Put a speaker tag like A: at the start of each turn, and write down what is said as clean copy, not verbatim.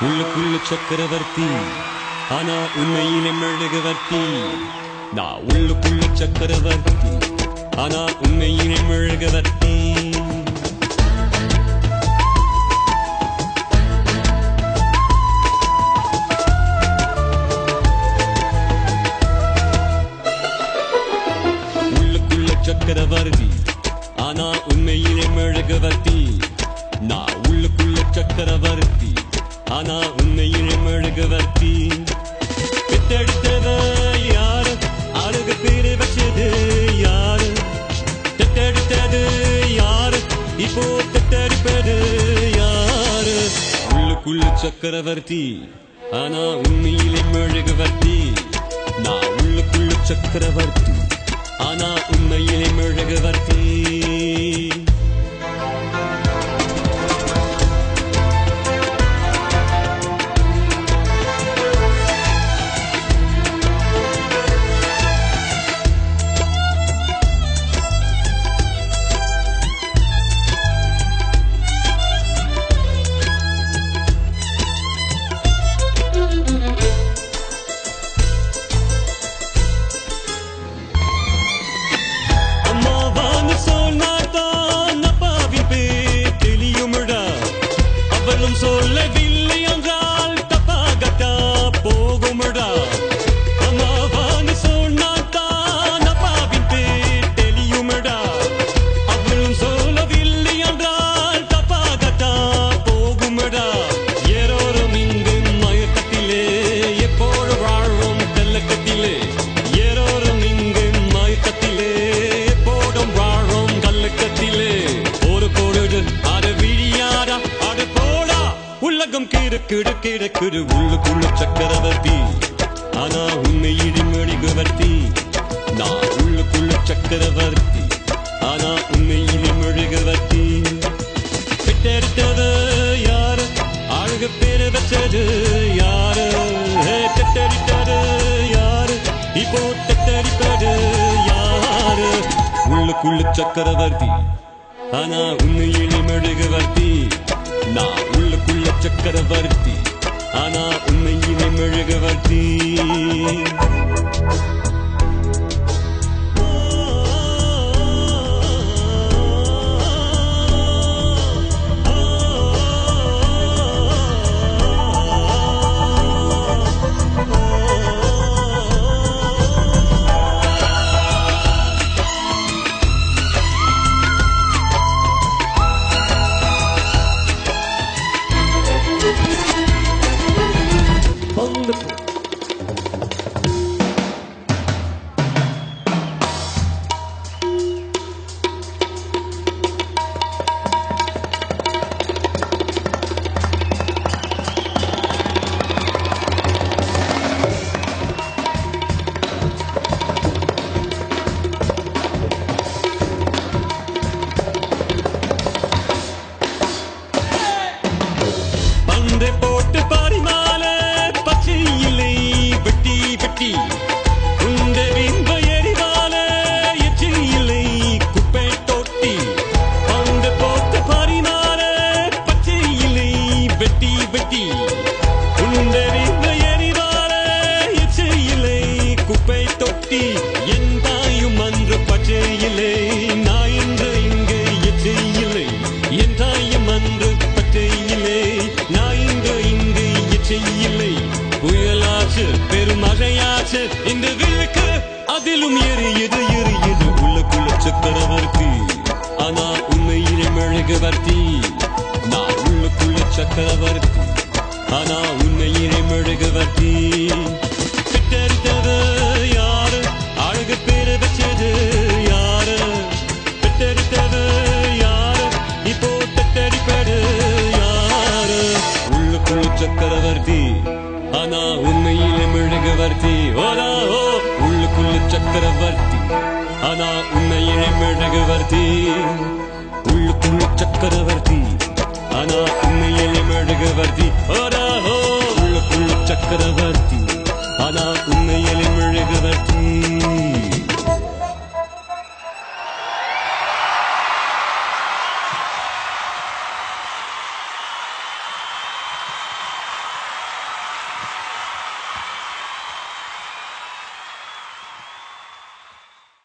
A: உள்ளுக்குள்ள சக்கரவர்த்தி ஆனா உண்மையிலே மெழுகுவர்த்தி. நான் உள்ளுக்குள்ள சக்கரவர்த்தி ஆனா உண்மையிலே மெழுகுவர்த்தி. உள்ளுக்குள்ள சக்கரவர்த்தி ஆனா உண்மையிலே மெழுகுவர்த்தி. நான் உள்ளுக்குள்ள சக்கரவர்த்தி ஆனா உண்மையிலே மெழுகுவர்த்தி. பெத்தெடுத்தவ யாரு, அழகு பேரு வச்சது யாரு, பெத்தெடுத்தது யாரு, இப்போ பெத்தெடுப்பது யாரு. உள்ளுக்குள்ள சக்கரவர்த்தி ஆனா உண்மையிலே மெழுகுவர்த்தி. நான் உள்ளுக்குள்ள சக்கரவர்த்தி ஆனா உண்மையிலே மெழுகுவர்த்தி. சொல்லவில்லை என்றால் தப்பாகத்தா போகுமடா. அம்மாவான்னு சொன்னாத்தான் அப்பாவின் பேர் தெரியுமடா. அவளும் சொல்லவில்லை என்றால் தப்பாகத்தா போகுமடா. ஏரோரும் இங்கு மயக்கத்திலே எப்போது வாழும் கல்லக்கத்திலே. ஏரோரும் இங்கு மயக்கத்திலே எப்போதும் வாழும் கல்லக்கத்திலே. ஒரு பொழுது அது விழியாடா, அது உலகம் கிடு கிடு கிடு கிடு. உள்ளுக்குள்ள சக்கரவர்த்தி ஆனா உண்மையிலே மெழுகுவர்த்தி. நான் உள்ளுக்குள்ள சக்கரவர்த்தி ஆனா உண்மையிலே மெழுகுவர்த்தி. பெற்றெடுத்தது யாரு, அழகு பேரு வச்சது யாரு, பெற்றெடுத்தது யாரு, இப்போ பெற்றெடுப்பது யாரு. உள்ளுக்குள்ள சக்கரவர்த்தி ஆனா உண்மையிலே மெழுகுவர்த்தி. நான் உள்ளுக்குள்ள சக்கரவர்த்தி ஆனா உண்மையிலே மெழுகுவர்த்தி. போட்டு பாரிமால பச்சையிலை வெட்டி வெட்டி. உண்ட விம்ப எரிவால எச்சிலை குப்பை தொட்டி. அந்த போட்டு பாரிமால பச்சையிலை வெட்டி வெட்டி. உண்ட விம்ப எரிவால எச்சிலை குப்பை தொட்டி. என் தாயும் அன்று பச்சையிலை, நான் இன்று இங்கு எச்சிலை. என் தாயும் அன்று பச்சையிலை, நான் இங்கு எச்சிலை. புயலாச்சு பெருமழையாச்சு இந்த விளக்கு அதிலும் எரியுது எரியுது. உள்ளுக்குள்ள சக்கரவர்த்தி ஆனா உண்மையிலே மெழுகுவர்த்தி. நான் உள்ளுக்குள்ள சக்கரவர்த்தி ஆனா உண்மையிலே மெழுகுவர்த்தி. பெற்றெடுத்தது யாரு, அழகு பேரு வச்சது யாரு, பெற்றெடுத்தது யாரு, இப்போ பெற்றெடுப்பது யாரு. உள்ளுக்குள்ள சக்கரவர்த்தி ஆனா உண்மையிலே மெழுகுவர்த்தி. ஓடா ஓ உள்ளுக்குள்ள சக்கரவர்த்தி ஆனா உண்மையிலே மெழுகுவர்த்தி. உள்ளுக்குள்ள சக்கரவர்த்தி ஆனா உண்மையிலே மெழுகுவர்த்தி. ஓடா ஓ உள்ளுக்குள்ள சக்கரவர்த்தி